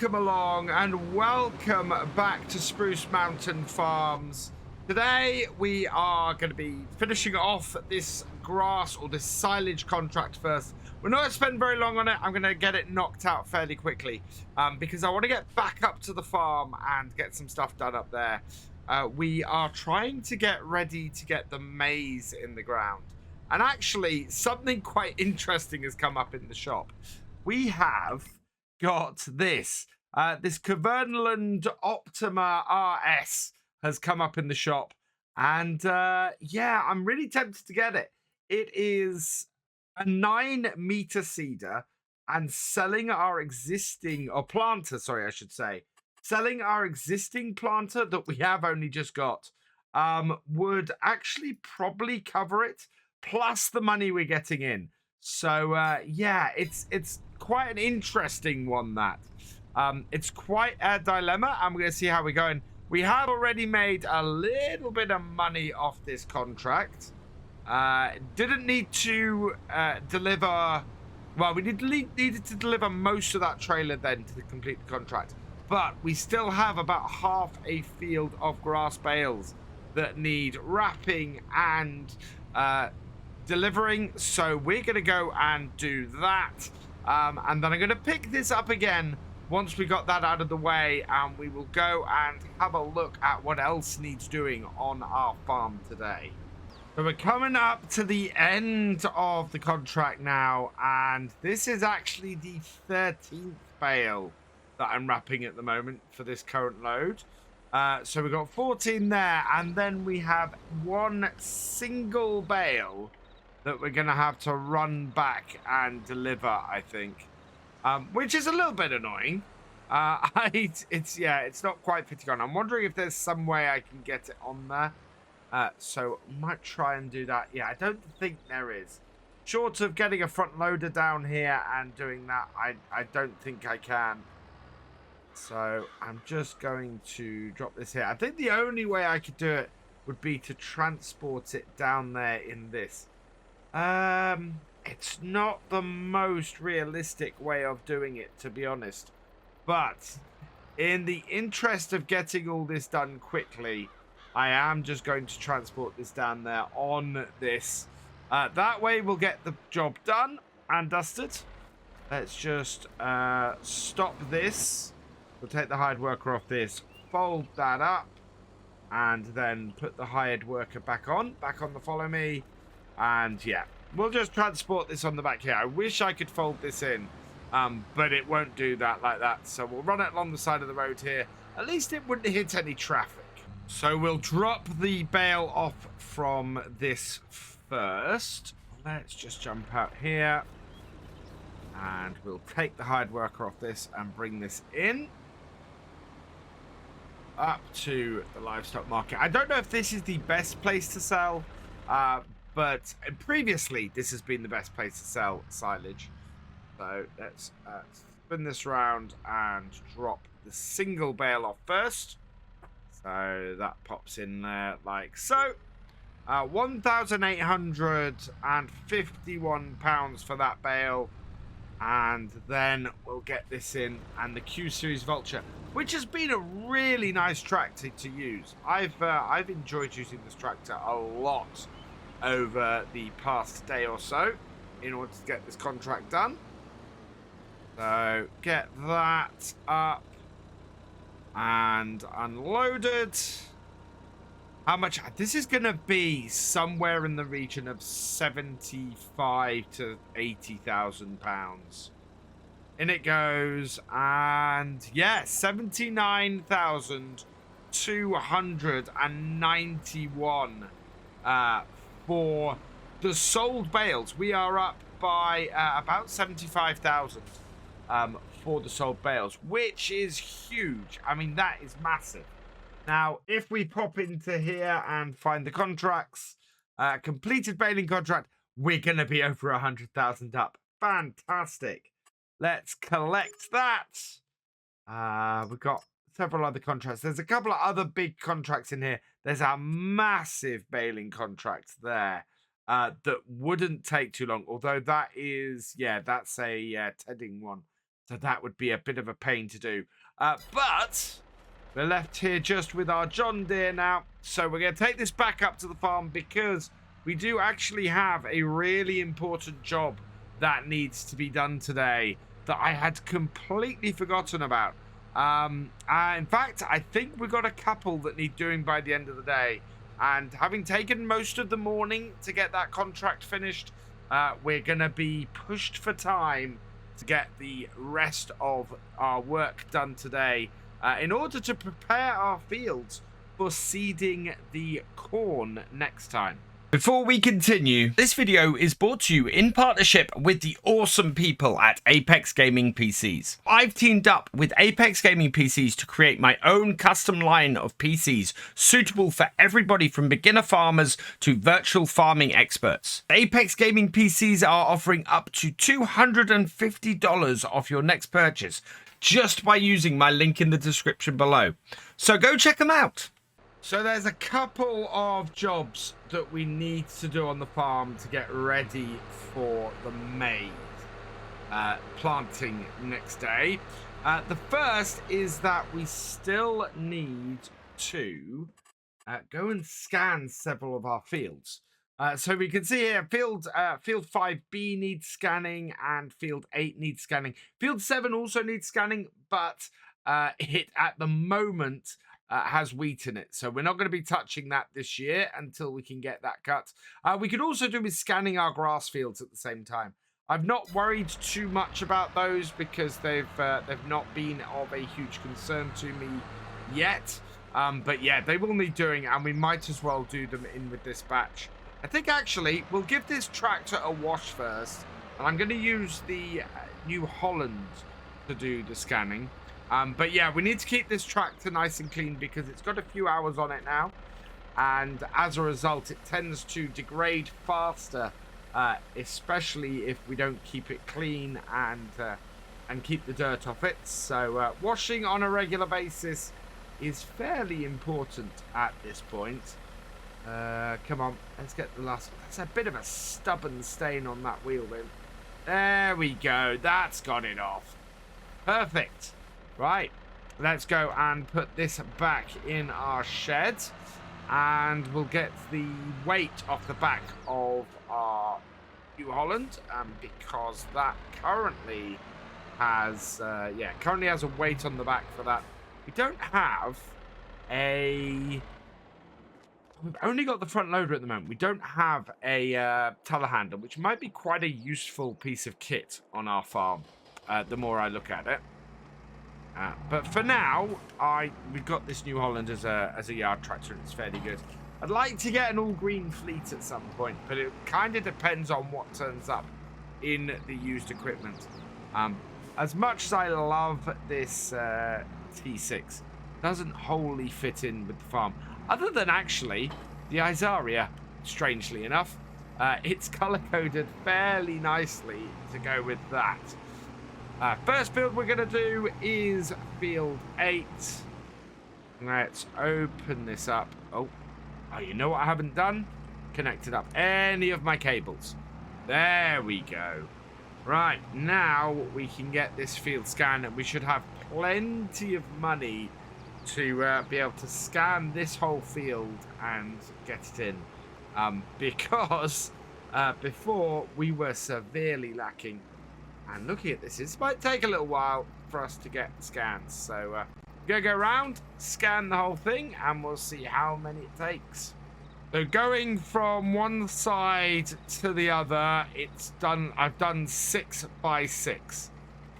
welcome along and welcome back to Spruce Mountain Farms. Today we are going to be finishing off this grass or this silage contract first. We're not going to spend very long on it. I'm going to get it knocked out fairly quickly because I want to get back up to the farm and get some stuff done up there. We are trying to get ready to get the maize in the ground. And actually, something quite interesting has come up in the shop. We have got this. This Cavernaland Optima RS has come up in the shop. And yeah, I'm really tempted to get it. It is a 9-meter seeder and selling our existing, or planter, sorry, I should say. Selling our existing planter that we have only just got would actually probably cover it, plus the money we're getting in. So yeah, it's quite an interesting one, that. It's quite a dilemma, and we're going to see how we're going. We have already made a little bit of money off this contract. Didn't need to deliver... Well, we needed to deliver most of that trailer then to complete the contract. But we still have about half a field of grass bales that need wrapping and delivering. So we're going to go and do that. And then I'm going to pick this up again once we got that out of the way. And we will go and have a look at what else needs doing on our farm today. So we're coming up to the end of the contract now. And this is actually the 13th bale that I'm wrapping at the moment for this current load. So we've got 14 there, and then we have one single bale that we're going to have to run back and deliver, I think, which is a little bit annoying. It's not quite fitting on. I'm wondering if there's some way I can get it on there. So I might try and do that. Yeah, I don't think there is. Short of getting a front loader down here and doing that, I don't think I can. So I'm just going to drop this here. I think the only way I could do it would be to transport it down there in this. It's not the most realistic way of doing it, to be honest. But in the interest of getting all this done quickly, I am just going to transport this down there on this. That way we'll get the job done and dusted. Let's just stop this. We'll take the hired worker off this, fold that up, and then put the hired worker back on the follow me. And yeah, we'll just transport this on the back here. I wish I could fold this in, but it won't do that like that. So we'll run it along the side of the road here. At least it wouldn't hit any traffic. So we'll drop the bale off from this first. Let's just jump out here. And we'll take the hired worker off this and bring this in. Up to the livestock market. I don't know if this is the best place to sell, but previously this has been the best place to sell silage. So let's spin this round and drop the single bale off first. So that pops in there like so. 1,851 pounds for that bale. And then we'll get this in, and the Q Series Vulture, which has been a really nice tractor to use. I've enjoyed using this tractor a lot over the past day or so in order to get this contract done. So get that up and unloaded. How much? This is going to be somewhere in the region of 75 to 80,000 pounds. In it goes, and yeah, 79,291 for the sold bales. We are up by about 75,000 for the sold bales, which is huge. I mean, that is massive. Now, if we pop into here and find the contracts, completed baling contract, we're going to be over 100,000 up. Fantastic. Let's collect that. We've got several other contracts. There's a couple of other big contracts in here. There's a massive baling contract there that wouldn't take too long. Although that is, yeah, that's a tedding one. So that would be a bit of a pain to do. But we're left here just with our John Deere now. So we're going to take this back up to the farm because we do actually have a really important job that needs to be done today that I had completely forgotten about. In fact, I think we've got a couple that need doing by the end of the day. And having taken most of the morning to get that contract finished, we're going to be pushed for time to get the rest of our work done today in order to prepare our fields for seeding the corn next time. Before we continue, this video is brought to you in partnership with the awesome people at Apex Gaming PCs. I've teamed up with Apex Gaming PCs to create my own custom line of PCs suitable for everybody from beginner farmers to virtual farming experts. Apex Gaming PCs are offering up to $250 off your next purchase just by using my link in the description below. So go check them out. So there's a couple of jobs that we need to do on the farm to get ready for the maize planting next day. The first is that we still need to go and scan several of our fields. So we can see here field 5B needs scanning and field 8 needs scanning. Field 7 also needs scanning, but it at the moment has wheat in it, so we're not going to be touching that this year until we can get that cut. We could also do with scanning our grass fields at the same time. I've not worried too much about those because they've not been of a huge concern to me yet. But yeah, they will need doing, and we might as well do them in with this batch. I think actually we'll give this tractor a wash first, and I'm going to use the New Holland to do the scanning. But yeah, we need to keep this tractor nice and clean because it's got a few hours on it now. And as a result, it tends to degrade faster, especially if we don't keep it clean and keep the dirt off it. So washing on a regular basis is fairly important at this point. Come on, let's get the last one. That's a bit of a stubborn stain on that wheel then. There we go. That's got it off. Perfect. Right, let's go and put this back in our shed, and we'll get the weight off the back of our New Holland, because that currently has a weight on the back for that. We don't have a... We've only got the front loader at the moment. We don't have a telehandler, which might be quite a useful piece of kit on our farm, the more I look at it. But for now, we've got this New Holland as a yard tractor, and it's fairly good. I'd like to get an all-green fleet at some point, but it kind of depends on what turns up in the used equipment. As much as I love this T6, doesn't wholly fit in with the farm. Other than actually the Isaria, strangely enough, it's color-coded fairly nicely to go with that. First field we're going to do is field 8. Let's open this up. Oh, you know what I haven't done? Connected up any of my cables. There we go. Right, now we can get this field scanned, and we should have plenty of money to be able to scan this whole field and get it in. Because before we were severely lacking. And looking at this might take a little while for us to get scans. So we're going to go around, scan the whole thing, and we'll see how many it takes. So going from one side to the other, I've done 6 by 6.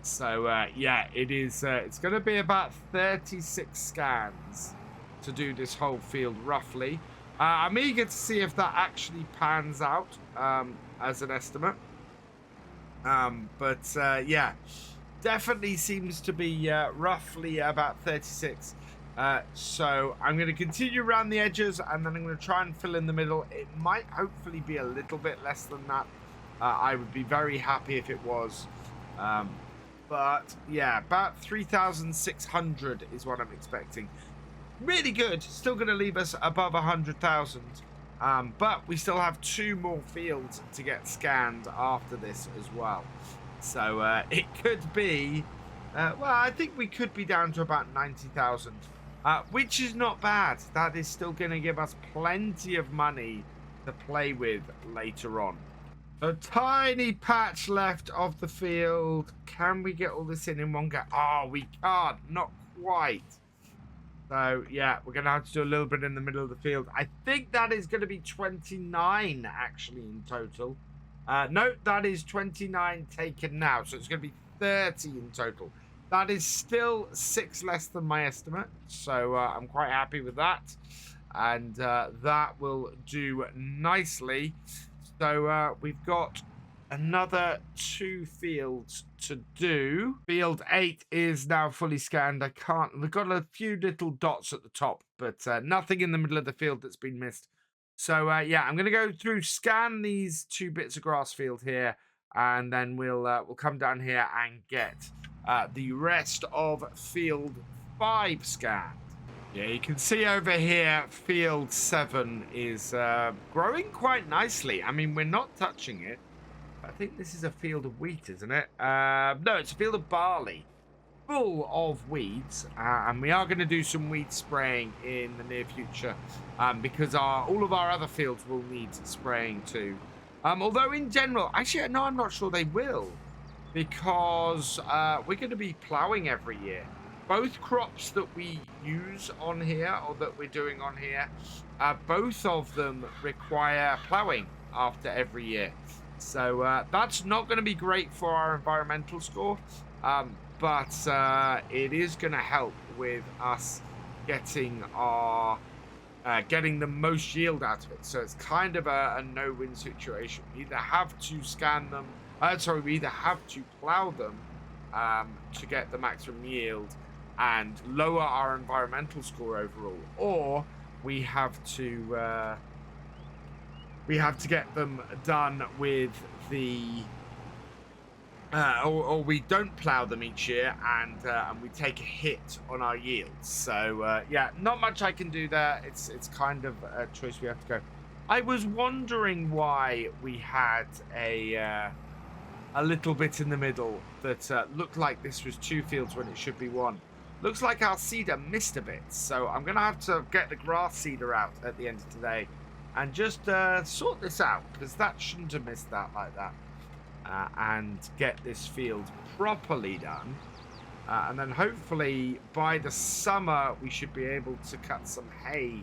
So yeah, it's going to be about 36 scans to do this whole field roughly. I'm eager to see if that actually pans out as an estimate. Yeah, definitely seems to be roughly about 36. So I'm going to continue around the edges, and then I'm going to try and fill in the middle. It might hopefully be a little bit less than that. I would be very happy if it was. But yeah, about 3,600 is what I'm expecting. Really good. Still going to leave us above 100,000. But we still have 2 more fields to get scanned after this as well. So it could be, well, I think we could be down to about 90,000, which is not bad. That is still going to give us plenty of money to play with later on. A tiny patch left of the field. Can we get all this in one go? Oh, we can't. Not quite. So, yeah, we're going to have to do a little bit in the middle of the field. I think that is going to be 29, actually, in total. No, that is 29 taken now. So it's going to be 30 in total. That is still 6 less than my estimate. So I'm quite happy with that. And that will do nicely. So we've got another 2 fields to do. Field 8 is now fully scanned. We've got a few little dots at the top, but nothing in the middle of the field that's been missed. So yeah, I'm going to go through, scan these 2 bits of grass field here, and then we'll come down here and get the rest of field 5 scanned. Yeah, you can see over here, field 7 is growing quite nicely. I mean, we're not touching it. I think this is a field of wheat, isn't it? No, it's a field of barley, full of weeds, and we are going to do some weed spraying in the near future, because all of our other fields will need spraying too. Although in general, actually, no, I'm not sure they will, because we're going to be ploughing every year. Both crops that we use on here, or that we're doing on here, both of them require ploughing after every year. So that's not going to be great for our environmental score, but it is going to help with us getting getting the most yield out of it. So it's kind of a no-win situation. We either have to scan them, we either have to plow them to get the maximum yield and lower our environmental score overall, or we have to get them done with the or we don't plow them each year, and we take a hit on our yields. So yeah, not much I can do there. It's kind of a choice we have to go. I was wondering why we had a little bit in the middle that looked like this was 2 fields when it should be 1. Looks like our seeder missed a bit, so I'm going to have to get the grass seeder out at the end of today and just sort this out, because that shouldn't have missed that like that, and get this field properly done. And then hopefully by the summer we should be able to cut some hay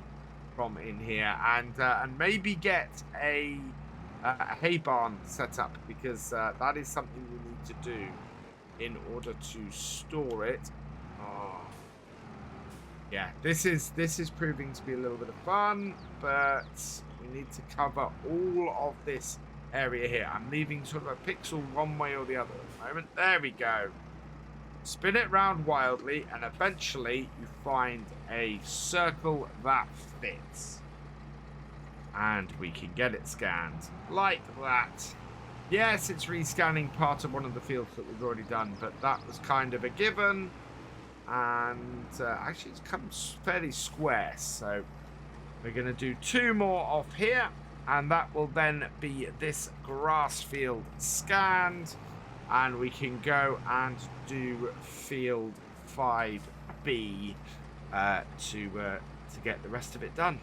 from in here, and maybe get a hay barn set up, because that is something we need to do in order to store it. Oh. Yeah, this is proving to be a little bit of fun, but we need to cover all of this area here. I'm leaving sort of a pixel one way or the other at the moment. There we go. Spin it round wildly, and eventually you find a circle that fits. And we can get it scanned like that. Yes, it's rescanning part of one of the fields that we've already done, but that was kind of a given. And actually it's come fairly square, so we're going to do 2 more off here, and that will then be this grass field scanned, and we can go and do field 5B to get the rest of it done.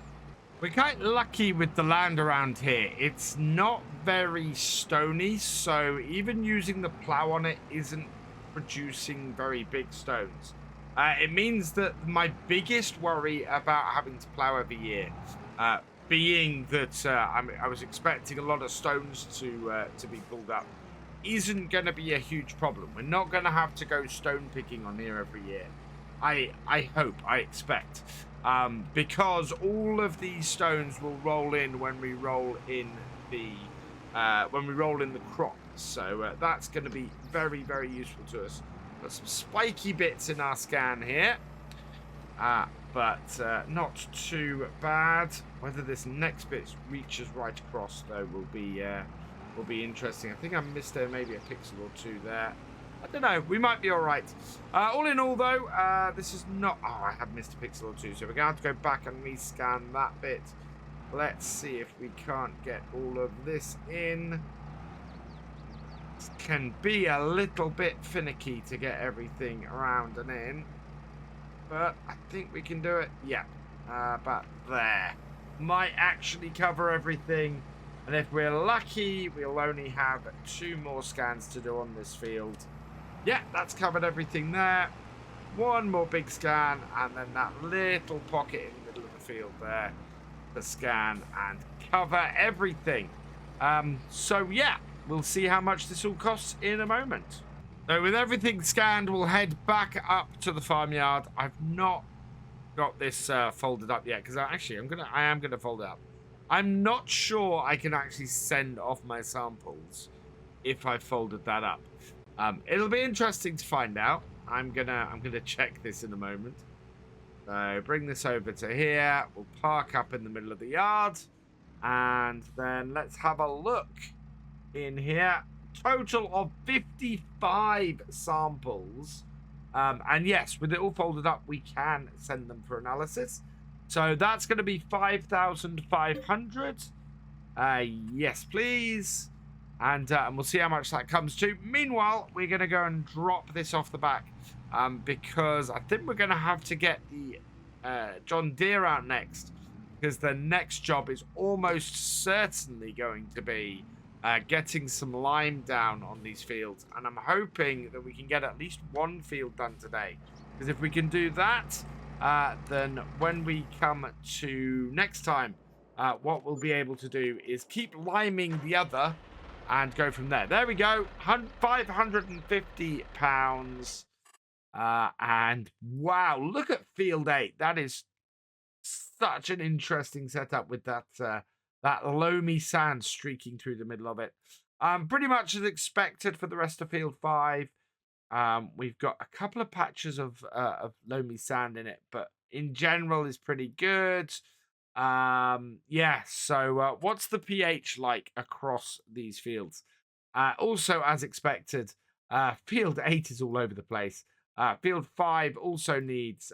We're quite lucky with the land around here. It's not very stony, so even using the plow on it isn't producing very big stones. It means that my biggest worry about having to plow every year, being that I was expecting a lot of stones to be pulled up, isn't going to be a huge problem. We're not going to have to go stone picking on here every year. I hope, I expect, because all of these stones will roll in when we roll in the crop. So that's going to be very, very useful to us. Got some spiky bits in our scan here, but not too bad. Whether this next bit reaches right across, though, will be interesting. I think I missed maybe a pixel or 2 there. I don't know. We might be all right. All in all, though, this is not... Oh, I have missed a pixel or 2, so we're going to have to go back and rescan that bit. Let's see if we can't get all of this in. It's can be a little bit finicky to get everything around and in. But I think we can do it. Yeah. But there. Might actually cover everything. And if we're lucky, we'll only have 2 more scans to do on this field. Yeah, that's covered everything there. 1 more big scan, and then that little pocket in the middle of the field there to scan and cover everything. So yeah, we'll see how much this all costs in a moment. So with everything scanned, we'll head back up to the farmyard. I've not got this folded up yet, because I am gonna fold it up. I'm not sure I can actually send off my samples if I folded that up. It'll be interesting to find out. I'm gonna check this in a moment. So bring this over to here. We'll park up in the middle of the yard, and then let's have a look in here. Total of 55 samples. And yes, with it all folded up, we can send them for analysis. So that's going to be 5,500. Yes, please. And we'll see how much that comes to. Meanwhile, we're going to go and drop this off the back. Because I think we're going to have to get the John Deere out next. Because the next job is almost certainly going to be getting some lime down on these fields. And I'm hoping that we can get at least 1 field done today. Because if we can do that, then when we come to next time, what we'll be able to do is keep liming the other and go from there. There we go. 550 pounds. And wow, look at field 8. That is such an interesting setup with that that loamy sand streaking through the middle of it. Pretty much as expected for the rest of field 5. We've got a couple of patches of loamy sand in it, but in general is pretty good. Yeah, so what's the pH like across these fields? Also, as expected, field 8 is all over the place. Field 5 also needs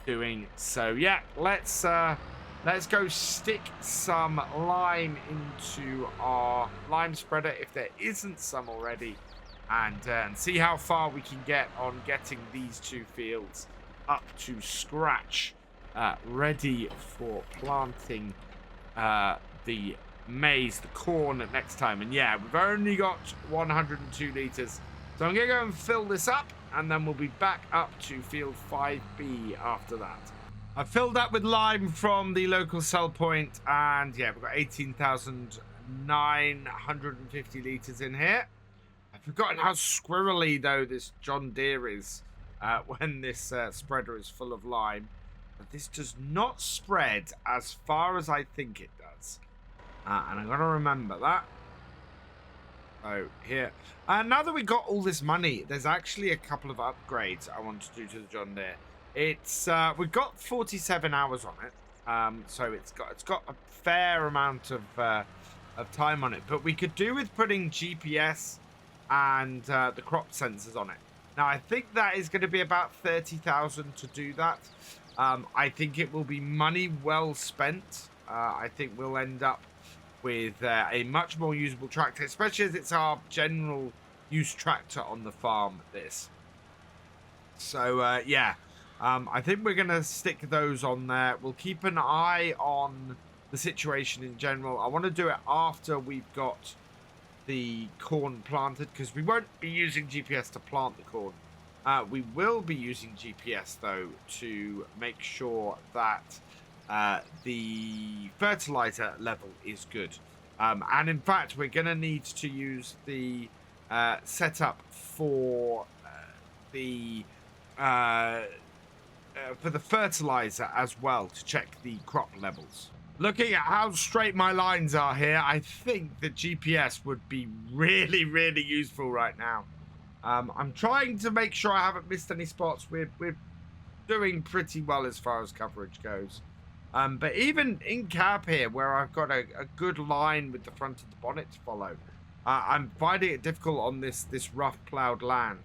doing. So yeah, let's go stick some lime into our lime spreader if there isn't some already. And see how far we can get on getting these 2 fields up to scratch, ready for planting the maize, the corn next time. And yeah, we've only got 102 litres. So I'm going to go and fill this up, and then we'll be back up to field 5B after that. I've filled up with lime from the local sell point, and yeah, we've got 18,950 litres in here. I've forgotten how squirrely, though, this John Deere is when this spreader is full of lime. But this does not spread as far as I think it does. And I've got to remember that. So, here. Now that we got all this money, there's actually a couple of upgrades I want to do to the John Deere. It's we've got 47 hours on it. So it's got a fair amount of time on it. But we could do with putting GPS and the crop sensors on it. Now, I think that is going to be about 30,000 to do that. I think it will be money well spent. I think we'll end up with a much more usable tractor, especially as it's our general use tractor on the farm, this. So, yeah, I think we're going to stick those on there. We'll keep an eye on the situation in general. I want to do it after we've got the corn planted, because we won't be using GPS to plant the corn. We will be using GPS, though, to make sure that the fertilizer level is good. And in fact, we're going to need to use the setup for the fertilizer as well to check the crop levels. Looking at how straight my lines are here, I think that GPS would be really, really useful right now. I'm trying to make sure I haven't missed any spots. We're doing pretty well as far as coverage goes. But even in cab here, where I've got a good line with the front of the bonnet to follow, I'm finding it difficult on this rough ploughed land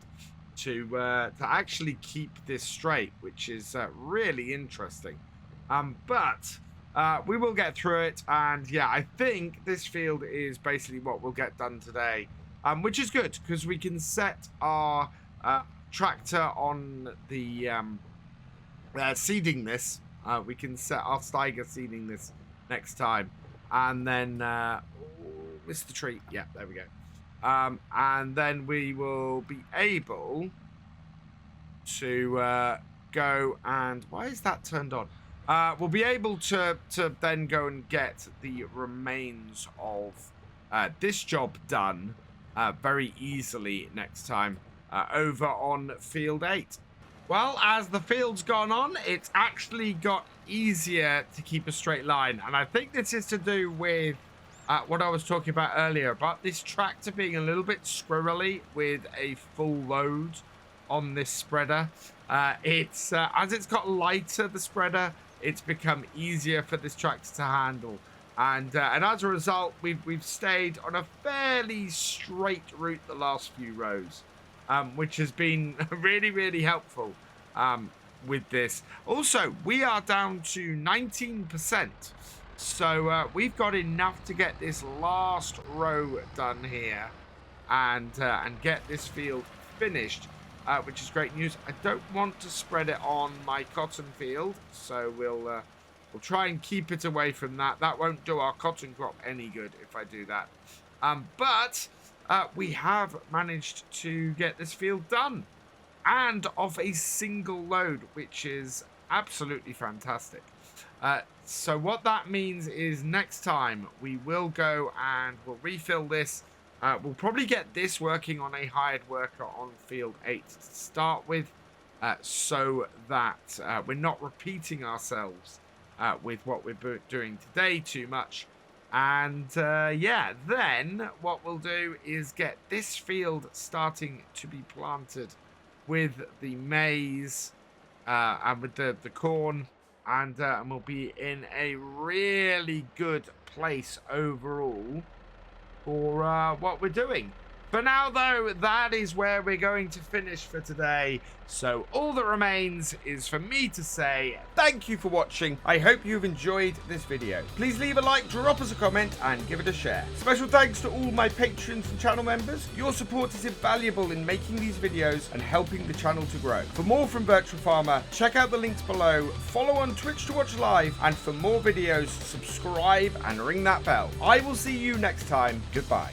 to actually keep this straight, which is really interesting. But we will get through it, and yeah, I think this field is basically what we'll get done today. which is good because we can set our tractor on the seeding this. We can set our Steiger seeding this next time. And then, missed the tree. Yeah, there we go. And then we will be able to go and... Why is that turned on? We'll be able to then go and get the remains of this job done very easily next time over on Field 8. Well, as the field's gone on, it's actually got easier to keep a straight line. And I think this is to do with what I was talking about earlier, about this tractor being a little bit squirrely with a full load on this spreader. As it's got lighter, the spreader, it's become easier for this tractor to handle. And as a result, we've stayed on a fairly straight route the last few rows. Which has been really, really helpful with this. Also, we are down to 19%. So we've got enough to get this last row done here and get this field finished, which is great news. I don't want to spread it on my cotton field, so we'll try and keep it away from that. That won't do our cotton crop any good if I do that. But... we have managed to get this field done and off a single load, which is absolutely fantastic. So what that means is next time we will go and we'll refill this. We'll probably get this working on a hired worker on Field 8 to start with, so that we're not repeating ourselves with what we're doing today too much. And yeah, then what we'll do is get this field starting to be planted with the maize and with the corn, and we'll be in a really good place overall for what we're doing. For now, though, that is where we're going to finish for today. So all that remains is for me to say thank you for watching. I hope you've enjoyed this video. Please leave a like, drop us a comment, and give it a share. Special thanks to all my patrons and channel members. Your support is invaluable in making these videos and helping the channel to grow. For more from Virtual Farmer, check out the links below. Follow on Twitch to watch live, and for more videos, subscribe and ring that bell. I will see you next time. Goodbye.